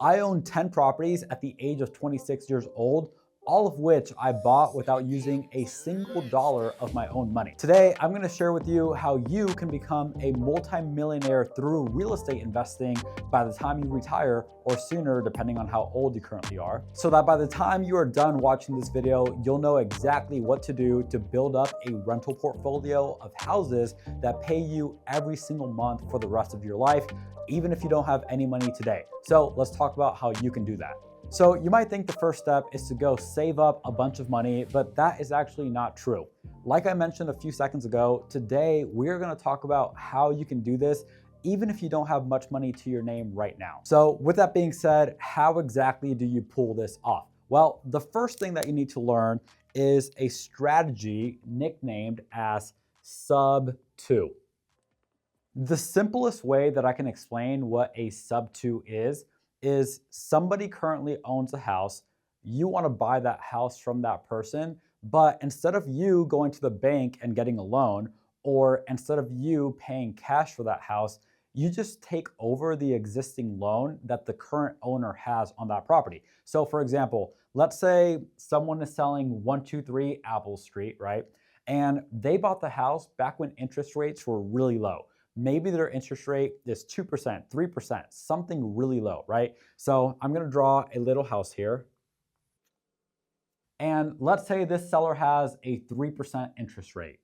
I own 10 properties at the age of 26 years old, all of which I bought without using a single dollar of my own money. Today, I'm gonna share with you how you can become a multi-millionaire through real estate investing by the time you retire or sooner, depending on how old you currently are, so that by the time you are done watching this video, you'll know exactly what to do to build up a rental portfolio of houses that pay you every single month for the rest of your life, even if you don't have any money today. So let's talk about how you can do that. So you might think the first step is to go save up a bunch of money, but that is actually not true. Like I mentioned a few seconds ago, today we're gonna talk about how you can do this even if you don't have much money to your name right now. So with that being said, how exactly do you pull this off? Well, the first thing that you need to learn is a strategy nicknamed as sub 2. The simplest way that I can explain what a sub 2 is somebody currently owns a house, you want to buy that house from that person, but instead of you going to the bank and getting a loan, or instead of you paying cash for that house, you just take over the existing loan that the current owner has on that property. So for example, let's say someone is selling 123 Apple Street, right? And they bought the house back when interest rates were really low. Maybe their interest rate is 2%, 3%, something really low, right? So I'm gonna draw a little house here. And let's say this seller has a 3% interest rate.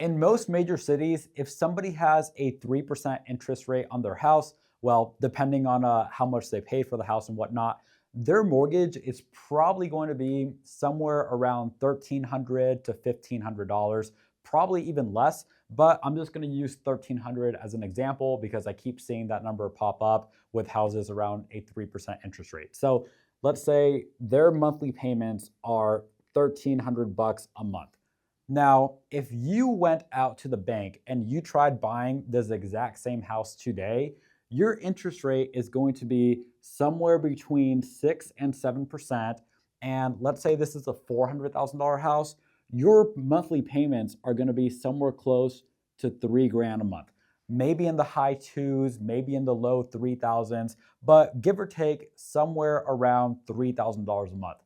In most major cities, if somebody has a 3% interest rate on their house, well, depending on how much they paid for the house and whatnot, their mortgage is probably going to be somewhere around $1,300 to $1,500, probably even less. But I'm just going to use 1,300 as an example because I keep seeing that number pop up with houses around a 3% interest rate. So let's say their monthly payments are 1,300 bucks a month. Now, if you went out to the bank and you tried buying this exact same house today, your interest rate is going to be somewhere between 6 and 7%. And let's say this is a $400,000 house, your monthly payments are going to be somewhere close to 3 grand a month. Maybe in the high twos, maybe in the low 3,000s, but give or take somewhere around $3,000 a month.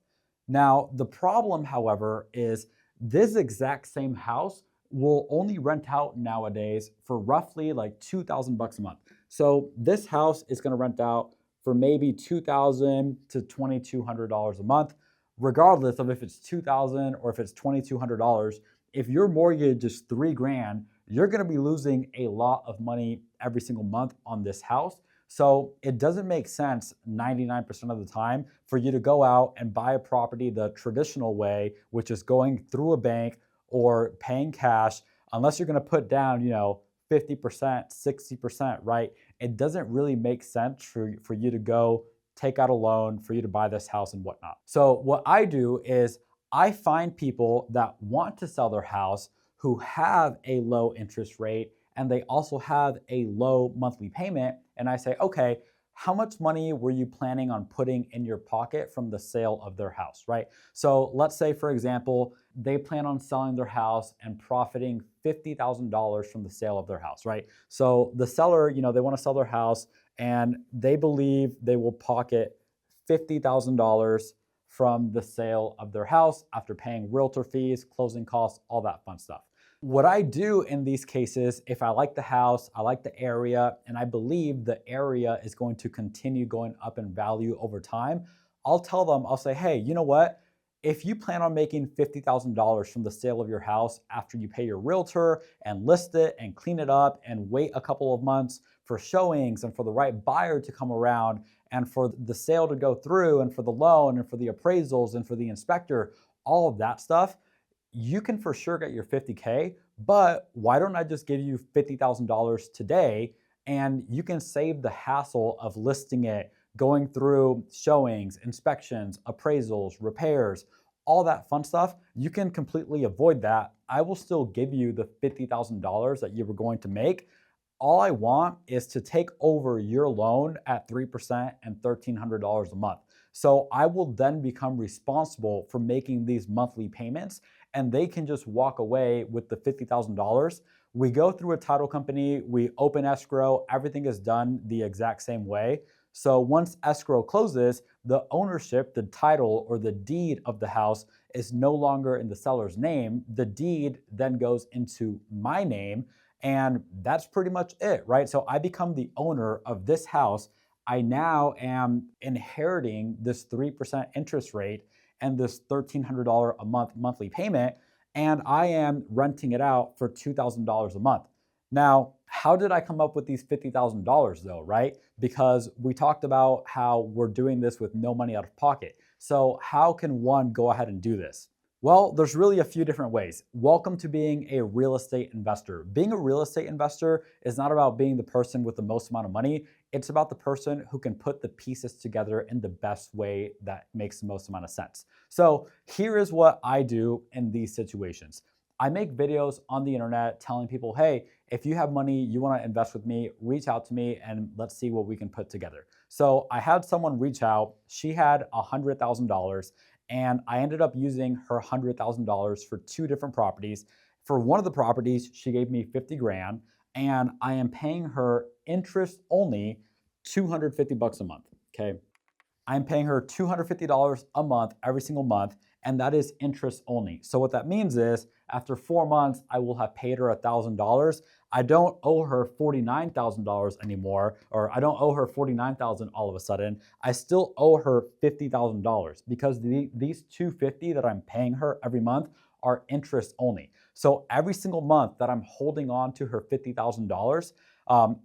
Now, the problem, however, is this exact same house will only rent out nowadays for roughly like 2,000 bucks a month. So this house is going to rent out for maybe $2,000 to $2,200 a month, regardless of if it's $2,000 or if it's $2,200. If your mortgage is 3 grand, you're going to be losing a lot of money every single month on this house. So it doesn't make sense 99% of the time for you to go out and buy a property the traditional way, which is going through a bank or paying cash, unless you're going to put down, 50%, 60%, right? It doesn't really make sense for you to go take out a loan for you to buy this house and whatnot. So what I do is I find people that want to sell their house who have a low interest rate and they also have a low monthly payment. And I say, okay, how much money were you planning on putting in your pocket from the sale of their house, right? So let's say, for example, they plan on selling their house and profiting $50,000 from the sale of their house, right? So the seller, they want to sell their house and they believe they will pocket $50,000 from the sale of their house after paying realtor fees, closing costs, all that fun stuff. What I do in these cases, if I like the house, I like the area, and I believe the area is going to continue going up in value over time, I'll tell them, I'll say, hey, you know what? If you plan on making $50,000 from the sale of your house after you pay your realtor and list it and clean it up and wait a couple of months for showings and for the right buyer to come around and for the sale to go through and for the loan and for the appraisals and for the inspector, all of that stuff, you can for sure get your 50K, but why don't I just give you $50,000 today and you can save the hassle of listing it, going through showings, inspections, appraisals, repairs, all that fun stuff. You can completely avoid that. I will still give you the $50,000 that you were going to make. All I want is to take over your loan at 3% and $1,300 a month. So I will then become responsible for making these monthly payments and they can just walk away with the $50,000. We go through a title company, we open escrow, everything is done the exact same way. So once escrow closes, the ownership, the title, or the deed of the house is no longer in the seller's name. The deed then goes into my name, and that's pretty much it, right? So I become the owner of this house. I now am inheriting this 3% interest rate and this $1,300 a month monthly payment, and I am renting it out for $2,000 a month. Now, how did I come up with these $50,000 though, right? Because we talked about how we're doing this with no money out of pocket. So how can one go ahead and do this? Well, there's really a few different ways. Welcome to being a real estate investor. Being a real estate investor is not about being the person with the most amount of money. It's about the person who can put the pieces together in the best way that makes the most amount of sense. So here is what I do in these situations. I make videos on the internet telling people, hey, if you have money, you want to invest with me, reach out to me and let's see what we can put together. So I had someone reach out. She had $100,000 and I ended up using her $100,000 for two different properties. For one of the properties, she gave me 50 grand and I am paying her interest only 250 bucks a month, okay? I'm paying her $250 a month every single month, and that is interest only. So what that means is after 4 months, I will have paid her $1,000. I don't owe her $49,000 anymore, or I don't owe her $49,000 all of a sudden. I still owe her $50,000 because these $250 that I'm paying her every month are interest only. So every single month that I'm holding on to her $50,000,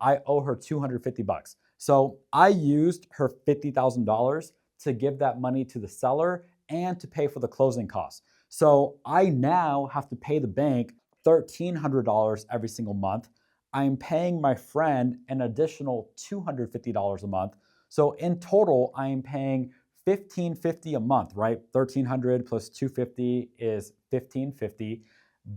I owe her 250 bucks. So I used her $50,000 to give that money to the seller and to pay for the closing costs. So I now have to pay the bank $1,300 every single month. I'm paying my friend an additional $250 a month. So in total, I am paying $1,550 a month, right? 1,300 plus 250 is $1,550.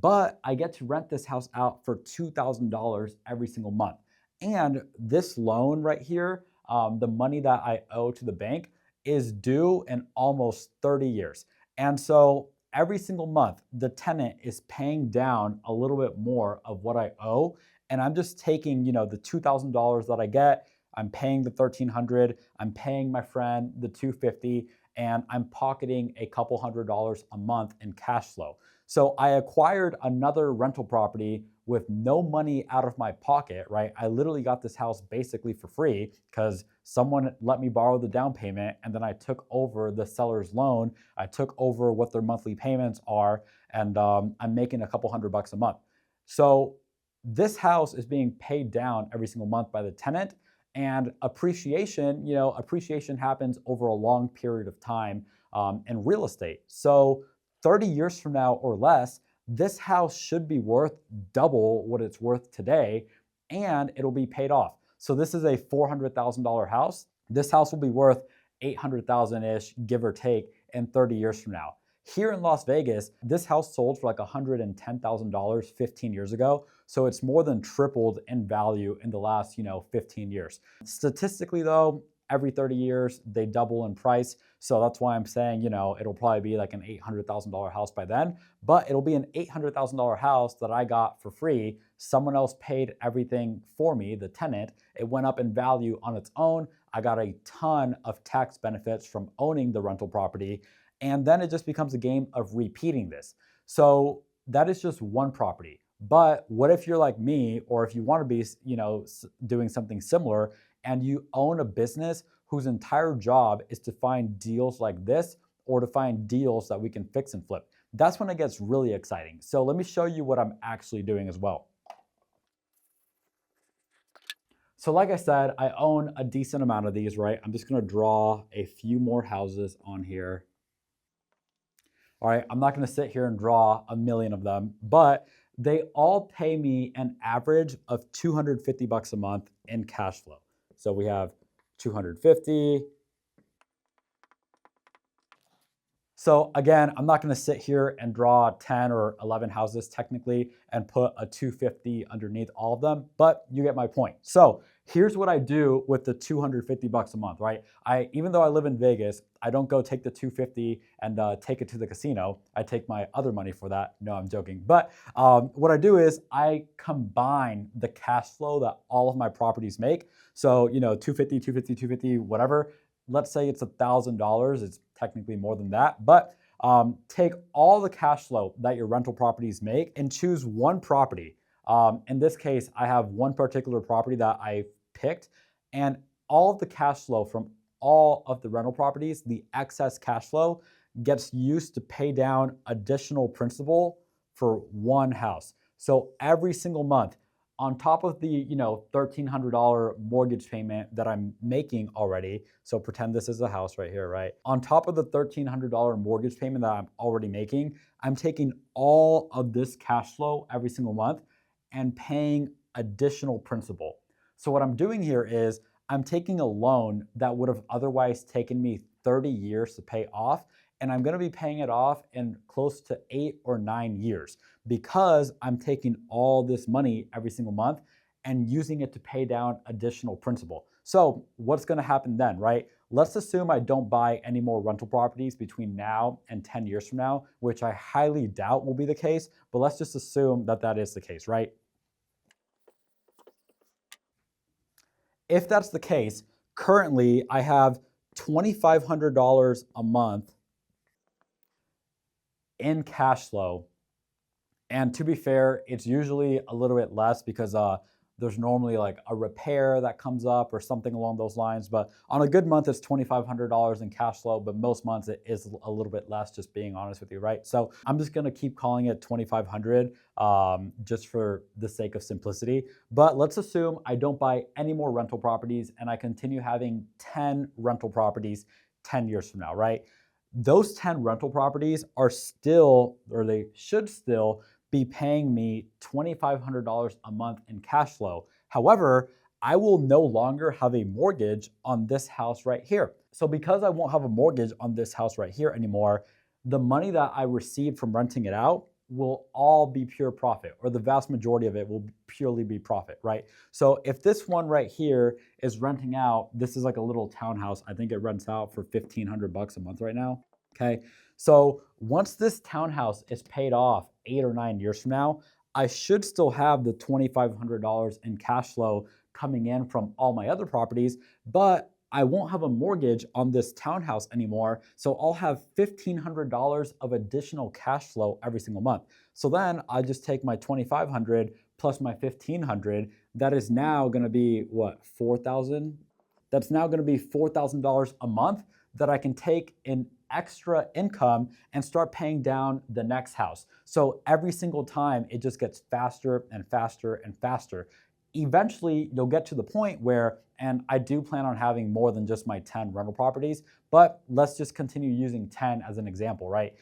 But I get to rent this house out for $2,000 every single month. And this loan right here, the money that I owe to the bank is due in almost 30 years. And so every single month, the tenant is paying down a little bit more of what I owe. And I'm just taking, the $2,000 that I get, I'm paying the 1,300, I'm paying my friend the 250, and I'm pocketing a couple $100 a month in cash flow. So I acquired another rental property with no money out of my pocket, right? I literally got this house basically for free because someone let me borrow the down payment and then I took over the seller's loan. I took over what their monthly payments are and I'm making a couple $100 a month. So this house is being paid down every single month by the tenant, and appreciation happens over a long period of time in real estate. So 30 years from now or less, this house should be worth double what it's worth today, and it'll be paid off. So this is a $400,000 house. This house will be worth 800,000-ish, give or take, in 30 years from now. Here in Las Vegas, this house sold for like $110,000 15 years ago. So it's more than tripled in value in the last, 15 years. Statistically though, every 30 years, they double in price. So that's why I'm saying, it'll probably be like an $800,000 house by then, but it'll be an $800,000 house that I got for free. Someone else paid everything for me, the tenant. It went up in value on its own. I got a ton of tax benefits from owning the rental property. And then it just becomes a game of repeating this. So that is just one property. But what if you're like me, or if you want to be, doing something similar, and you own a business whose entire job is to find deals like this or to find deals that we can fix and flip? That's when it gets really exciting. So let me show you what I'm actually doing as well. So like I said, I own a decent amount of these, right? I'm just gonna draw a few more houses on here. All right, I'm not gonna sit here and draw a million of them, but they all pay me an average of 250 bucks a month in cash flow. So we have 250, So again, I'm not going to sit here and draw 10 or 11 houses technically and put a 250 underneath all of them, but you get my point. So here's what I do with the 250 bucks a month, right? Even though I live in Vegas, I don't go take the 250 and take it to the casino. I take my other money for that. No, I'm joking. But what I do is I combine the cash flow that all of my properties make. So, 250, 250, 250, whatever. Let's say it's $1,000. It's technically more than that, but take all the cash flow that your rental properties make and choose one property. In this case, I have one particular property that I picked, and all of the cash flow from all of the rental properties, the excess cash flow, gets used to pay down additional principal for one house. So every single month, on top of the $1,300 mortgage payment that I'm making already, so pretend this is a house right here, right? On top of the $1,300 mortgage payment that I'm already making, I'm taking all of this cash flow every single month and paying additional principal. So what I'm doing here is I'm taking a loan that would have otherwise taken me 30 years to pay off, and I'm going to be paying it off in close to 8 or 9 years because I'm taking all this money every single month and using it to pay down additional principal. So what's going to happen then, right? Let's assume I don't buy any more rental properties between now and 10 years from now, which I highly doubt will be the case, but let's just assume that that is the case, right? If that's the case, currently I have $2,500 a month in cash flow. And to be fair, it's usually a little bit less because there's normally like a repair that comes up or something along those lines. But on a good month, it's $2,500 in cash flow, but most months it is a little bit less, just being honest with you, right? So I'm just gonna keep calling it 2,500 just for the sake of simplicity. But let's assume I don't buy any more rental properties and I continue having 10 rental properties 10 years from now, right? Those 10 rental properties are still, or they should still, be paying me $2,500 a month in cash flow. However, I will no longer have a mortgage on this house right here. So because I won't have a mortgage on this house right here anymore, the money that I received from renting it out will all be pure profit, or the vast majority of it will purely be profit, right? So if this one right here is renting out, this is like a little townhouse. I think it rents out for 1,500 bucks a month right now. Okay. So once this townhouse is paid off 8 or 9 years from now, I should still have the $2,500 in cash flow coming in from all my other properties, but I won't have a mortgage on this townhouse anymore. So I'll have $1,500 of additional cash flow every single month. So then I just take my 2,500 plus my 1,500. That is now going to be what, 4,000? That's now going to be $4,000 a month that I can take in extra income and start paying down the next house. So every single time it just gets faster and faster and faster. Eventually you'll get to the point where, and I do plan on having more than just my 10 rental properties, but let's just continue using 10 as an example, right?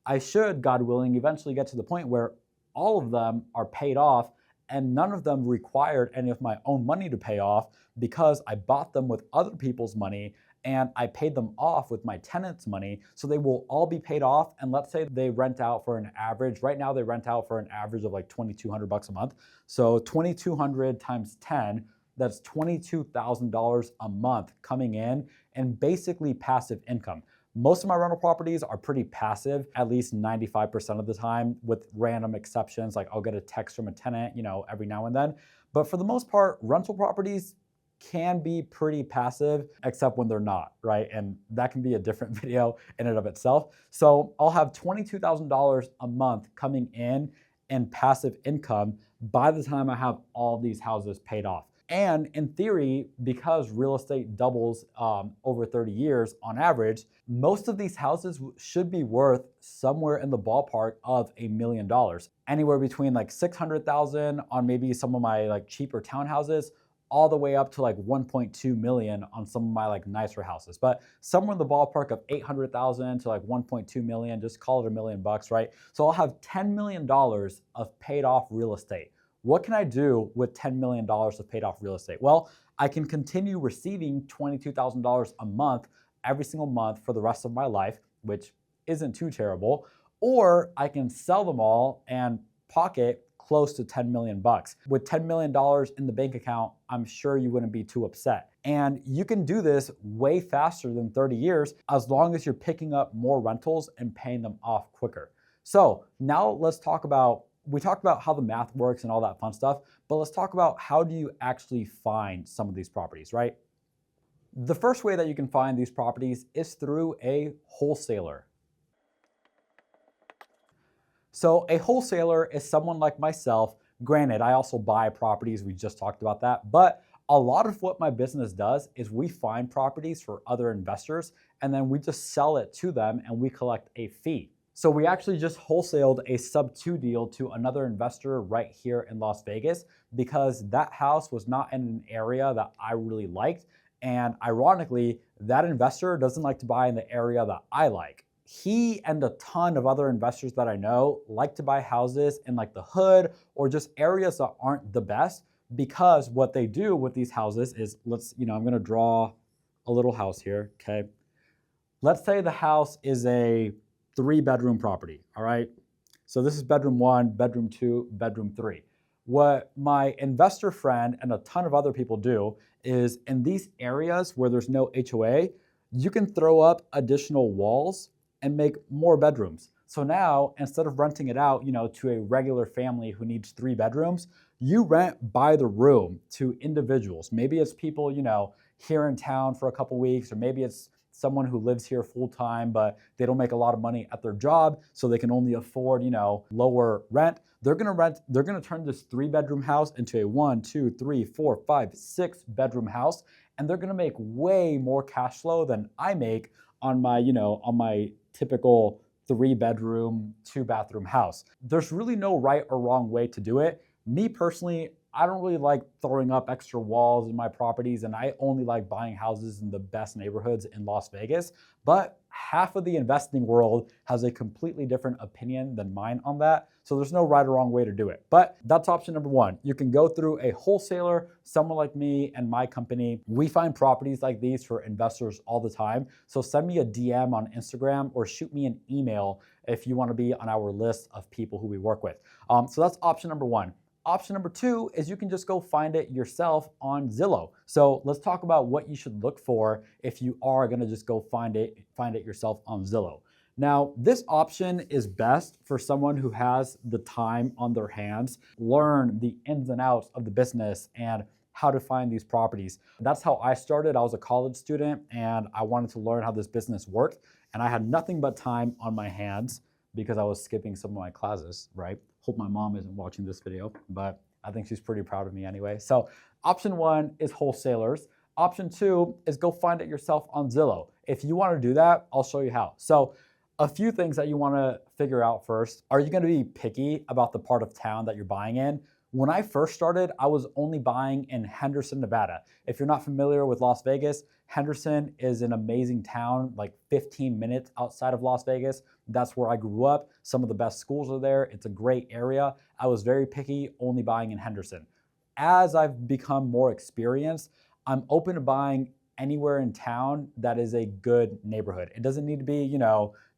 I should, God willing, eventually get to the point where all of them are paid off and none of them required any of my own money to pay off because I bought them with other people's money and I paid them off with my tenants' money. So they will all be paid off. And let's say they rent out for an average, right now they rent out for an average of like 2,200 bucks a month. So 2,200 times 10, that's $22,000 a month coming in and basically passive income. Most of my rental properties are pretty passive, at least 95% of the time, with random exceptions. Like I'll get a text from a tenant, every now and then. But for the most part, rental properties can be pretty passive, except when they're not, right? And that can be a different video in and of itself. So I'll have $22,000 a month coming in passive income by the time I have all these houses paid off. And in theory, because real estate doubles over 30 years on average, most of these houses should be worth somewhere in the ballpark of $1 million. Anywhere between like 600,000 on maybe some of my like cheaper townhouses, all the way up to like 1.2 million on some of my like nicer houses. But somewhere in the ballpark of 800,000 to like 1.2 million, just call it $1 million, right? So I'll have $10 million of paid off real estate. What can I do with $10 million of paid off real estate? Well, I can continue receiving $22,000 a month every single month for the rest of my life, which isn't too terrible. Or I can sell them all and pocket close to 10 million bucks. With $10 million in the bank account, I'm sure you wouldn't be too upset. And you can do this way faster than 30 years as long as you're picking up more rentals and paying them off quicker. So now let's talk about, we talked about how the math works and all that fun stuff, but let's talk about how do you actually find some of these properties, right? The first way that you can find these properties is through a wholesaler. So a wholesaler is someone like myself. Granted, I also buy properties, we just talked about that, but a lot of what my business does is we find properties for other investors and then we just sell it to them and we collect a fee. So we actually just wholesaled a sub 2 deal to another investor right here in Las Vegas because that house was not in an area that I really liked. And ironically, that investor doesn't like to buy in the area that I like. He and a ton of other investors that I know like to buy houses in like the hood or just areas that aren't the best, because what they do with these houses is, I'm gonna draw a little house here, okay? Let's say the house is a 3-bedroom property, all right? So this is bedroom 1, bedroom 2, bedroom 3. What my investor friend and a ton of other people do is in these areas where there's no HOA, you can throw up additional walls and make more bedrooms. So now instead of renting it out, to a regular family who needs 3 bedrooms, you rent by the room to individuals. Maybe it's people, here in town for a couple weeks, or maybe it's someone who lives here full time, but they don't make a lot of money at their job, so they can only afford, lower rent. They're gonna turn this 3-bedroom house into a 1, 2, 3, 4, 5, 6-bedroom house, and they're gonna make way more cash flow than I make on my typical 3-bedroom, 2-bathroom house. There's really no right or wrong way to do it. Me personally, I don't really like throwing up extra walls in my properties, and I only like buying houses in the best neighborhoods in Las Vegas. But half of the investing world has a completely different opinion than mine on that. So there's no right or wrong way to do it. But that's option number 1. You can go through a wholesaler, someone like me and my company. We find properties like these for investors all the time. So send me a DM on Instagram or shoot me an email if you want to be on our list of people who we work with. So that's option number 1. Option number 2 is you can just go find it yourself on Zillow. So let's talk about what you should look for if you are gonna just go find it yourself on Zillow. Now, this option is best for someone who has the time on their hands, learn the ins and outs of the business and how to find these properties. That's how I started. I was a college student and I wanted to learn how this business worked. And I had nothing but time on my hands because I was skipping some of my classes, right? Hope my mom isn't watching this video, but I think she's pretty proud of me anyway. So option 1 is wholesalers. Option 2 is go find it yourself on Zillow. If you want to do that, I'll show you how. So a few things that you want to figure out first. Are you going to be picky about the part of town that you're buying in? When I first started, I was only buying in Henderson, Nevada. If you're not familiar with Las Vegas, Henderson is an amazing town, like 15 minutes outside of Las Vegas. That's where I grew up. Some of the best schools are there. It's a great area. I was very picky, only buying in Henderson. As I've become more experienced, I'm open to buying anywhere in town that is a good neighborhood. It doesn't need to be,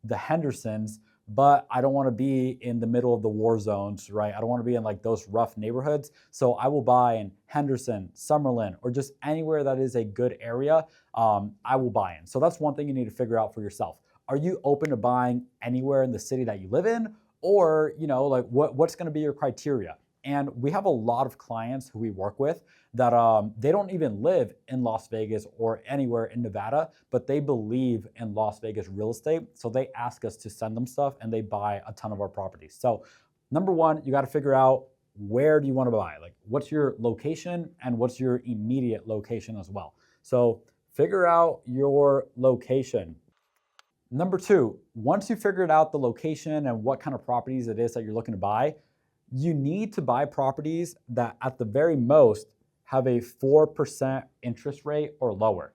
the Hendersons, but I don't want to be in the middle of the war zones, right? I don't want to be in like those rough neighborhoods. So I will buy in Henderson, Summerlin, or just anywhere that is a good area, I will buy in. So that's one thing you need to figure out for yourself. Are you open to buying anywhere in the city that you live in? Or, what's going to be your criteria? And we have a lot of clients who we work with that they don't even live in Las Vegas or anywhere in Nevada, but they believe in Las Vegas real estate. So they ask us to send them stuff and they buy a ton of our properties. So number 1, you got to figure out, where do you want to buy? Like, what's your location and what's your immediate location as well? So figure out your location. Number 2, once you figured out the location and what kind of properties it is that you're looking to buy, you need to buy properties that at the very most have a 4% interest rate or lower.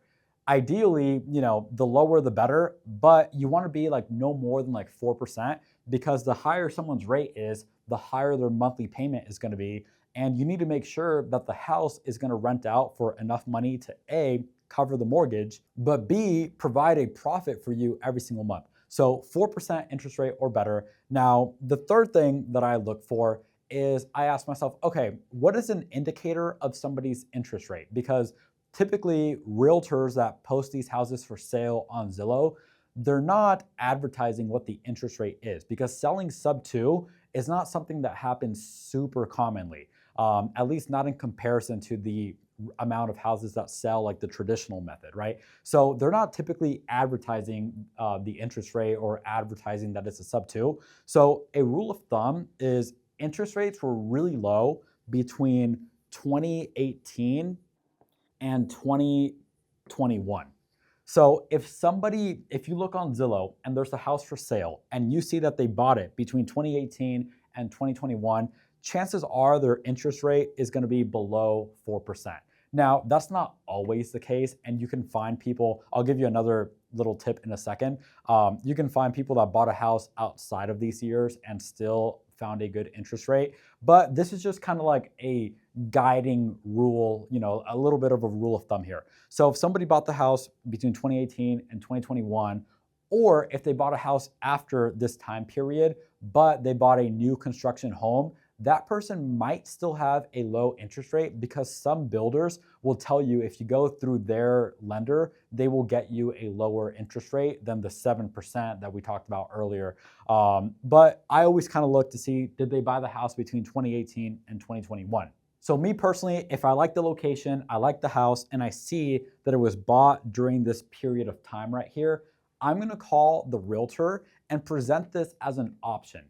Ideally, the lower the better, but you want to be like no more than like 4%, because the higher someone's rate is, the higher their monthly payment is going to be. And you need to make sure that the house is going to rent out for enough money to A, cover the mortgage, but B, provide a profit for you every single month. So 4% interest rate or better. Now, the third thing that I look for is I ask myself, okay, what is an indicator of somebody's interest rate? Because typically realtors that post these houses for sale on Zillow, they're not advertising what the interest rate is, because selling sub 2 is not something that happens super commonly, at least not in comparison to the amount of houses that sell like the traditional method, right? So they're not typically advertising the interest rate or advertising that it's a sub 2. So a rule of thumb is interest rates were really low between 2018 and 2021. So if you look on Zillow and there's a house for sale and you see that they bought it between 2018 and 2021, chances are their interest rate is going to be below 4%. Now, that's not always the case, and you can find people, I'll give you another little tip in a second. You can find people that bought a house outside of these years and still found a good interest rate. But this is just kind of like a guiding rule, a little bit of a rule of thumb here. So if somebody bought the house between 2018 and 2021, or if they bought a house after this time period, but they bought a new construction home, that person might still have a low interest rate, because some builders will tell you if you go through their lender, they will get you a lower interest rate than the 7% that we talked about earlier. But I always kind of look to see, did they buy the house between 2018 and 2021? So me personally, if I like the location, I like the house, and I see that it was bought during this period of time right here, I'm gonna call the realtor and present this as an option.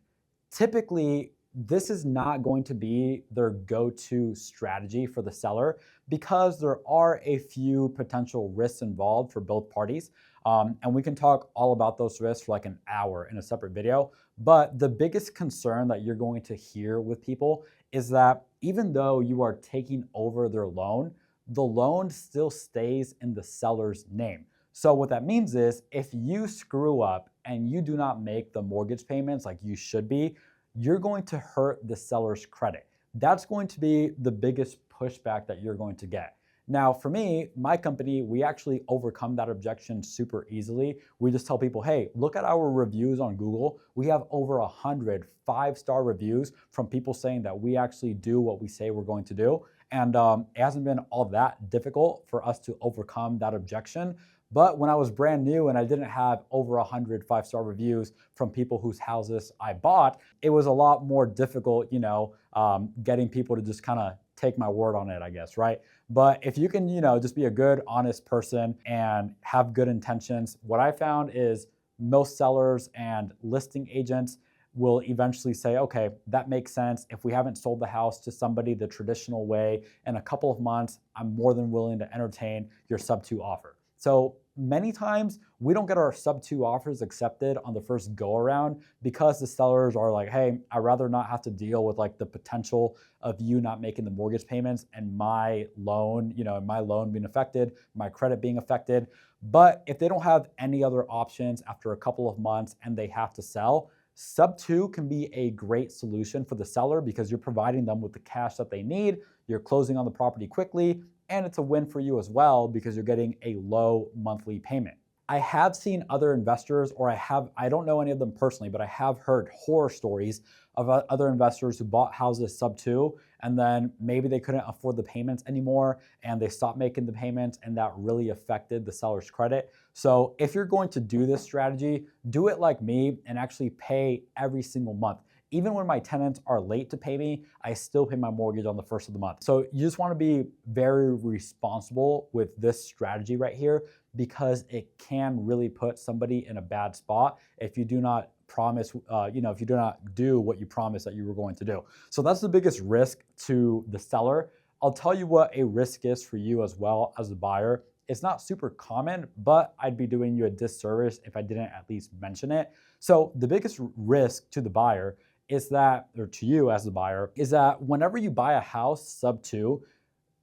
Typically, this is not going to be their go-to strategy for the seller, because there are a few potential risks involved for both parties. And we can talk all about those risks for like an hour in a separate video. But the biggest concern that you're going to hear with people is that even though you are taking over their loan, the loan still stays in the seller's name. So what that means is, if you screw up and you do not make the mortgage payments like you should be, you're going to hurt the seller's credit. That's going to be the biggest pushback that you're going to get. Now, for me, my company, we actually overcome that objection super easily. We just tell people, hey, look at our reviews on Google. We have over 100 5-star reviews from people saying that we actually do what we say we're going to do. And it hasn't been all that difficult for us to overcome that objection. But when I was brand new and I didn't have over 100 5-star reviews from people whose houses I bought, it was a lot more difficult, getting people to just kind of take my word on it, I guess, right? But if you can, just be a good, honest person and have good intentions, what I found is most sellers and listing agents will eventually say, okay, that makes sense. If we haven't sold the house to somebody the traditional way in a couple of months, I'm more than willing to entertain your sub 2 offer. So many times we don't get our sub 2 offers accepted on the first go around, because the sellers are like, hey, I'd rather not have to deal with like the potential of you not making the mortgage payments and my loan, being affected, my credit being affected. But if they don't have any other options after a couple of months and they have to sell, sub 2 can be a great solution for the seller, because you're providing them with the cash that they need, you're closing on the property quickly, and it's a win for you as well, because you're getting a low monthly payment. I have seen other investors, or I don't know any of them personally, but I have heard horror stories of other investors who bought houses sub 2, and then maybe they couldn't afford the payments anymore and they stopped making the payments, and that really affected the seller's credit. So if you're going to do this strategy, do it like me and actually pay every single month. Even when my tenants are late to pay me, I still pay my mortgage on the first of the month. So you just want to be very responsible with this strategy right here, because it can really put somebody in a bad spot if you do not promise, if you do not do what you promised that you were going to do. So that's the biggest risk to the seller. I'll tell you what a risk is for you as well as a buyer. It's not super common, but I'd be doing you a disservice if I didn't at least mention it. So the biggest risk to the buyer is that, or to you as the buyer, is that whenever you buy a house sub 2,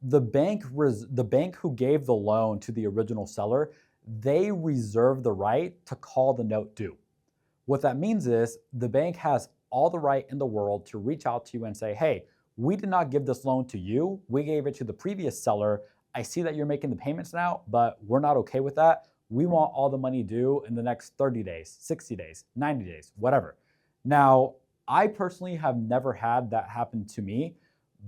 the bank who gave the loan to the original seller, they reserve the right to call the note due. What that means is the bank has all the right in the world to reach out to you and say, hey, we did not give this loan to you. We gave it to the previous seller. I see that you're making the payments now, but we're not okay with that. we want all the money due in the next 30 days, 60 days, 90 days, whatever. Now, I personally have never had that happen to me,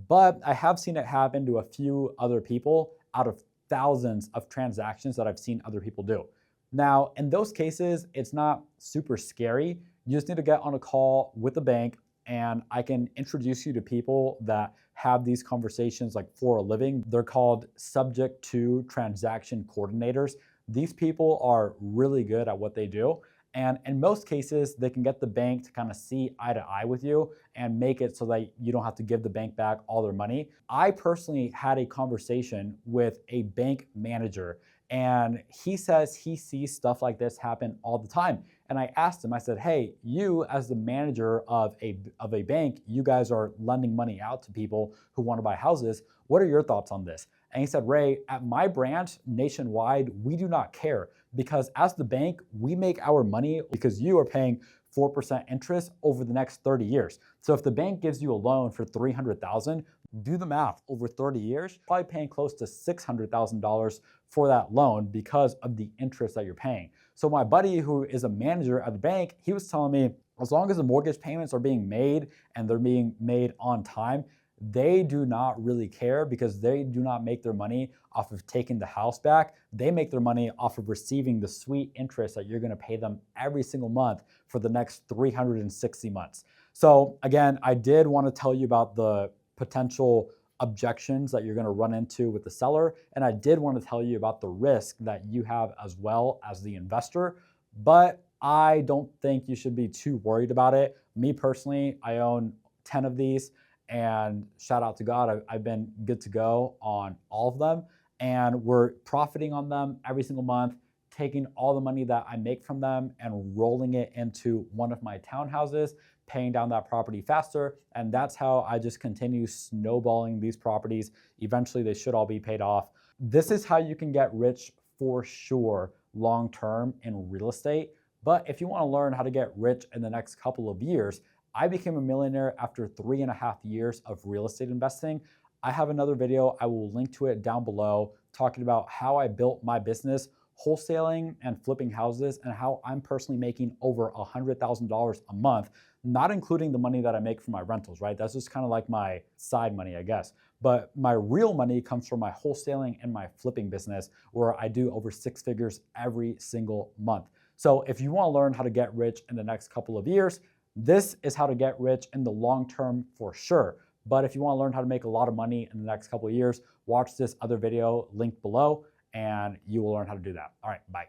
but I have seen it happen to a few other people out of thousands of transactions that I've seen other people do. Now, in those cases, it's not super scary. You just need to get on a call with the bank, and I can introduce you to people that have these conversations like for a living. They're called subject to transaction coordinators. These people are really good at what they do. And in most cases, they can get the bank to kind of see eye to eye with you and make it so that you don't have to give the bank back all their money. I personally had a conversation with a bank manager, and he says he sees stuff like this happen all the time. And I asked him, I said, hey, you as the manager of a bank, you guys are lending money out to people who want to buy houses. What are your thoughts on this? And he said, Ray, at my branch nationwide, we do not care, because as the bank, we make our money because you are paying 4% interest over the next 30 years. So if the bank gives you a loan for $300,000, do the math, over 30 years, probably paying close to $600,000 for that loan because of the interest that you're paying. So my buddy who is a manager at the bank, he was telling me, as long as the mortgage payments are being made and they're being made on time, they do not really care, because they do not make their money off of taking the house back. They make their money off of receiving the sweet interest that you're going to pay them every single month for the next 360 months. So again, I did want to tell you about the potential objections that you're going to run into with the seller. And I did want to tell you about the risk that you have as well as the investor. But I don't think you should be too worried about it. Me personally, I own 10 of these. And shout out to God, I've been good to go on all of them. And we're profiting on them every single month, taking all the money that I make from them and rolling it into one of my townhouses, paying down that property faster. And that's how I just continue snowballing these properties. Eventually, they should all be paid off. This is how you can get rich for sure long-term in real estate. But if you want to learn how to get rich in the next couple of years, I became a millionaire after 3.5 years of real estate investing. I have another video, I will link to it down below, talking about how I built my business wholesaling and flipping houses, and how I'm personally making over $100,000 a month, not including the money that I make from my rentals, right? That's just kind of like my side money, I guess. But my real money comes from my wholesaling and my flipping business, where I do over 6 figures every single month. So if you want to learn how to get rich in the next couple of years, this is how to get rich in the long term for sure. But if you want to learn how to make a lot of money in the next couple of years, watch this other video linked below and you will learn how to do that. All right, bye.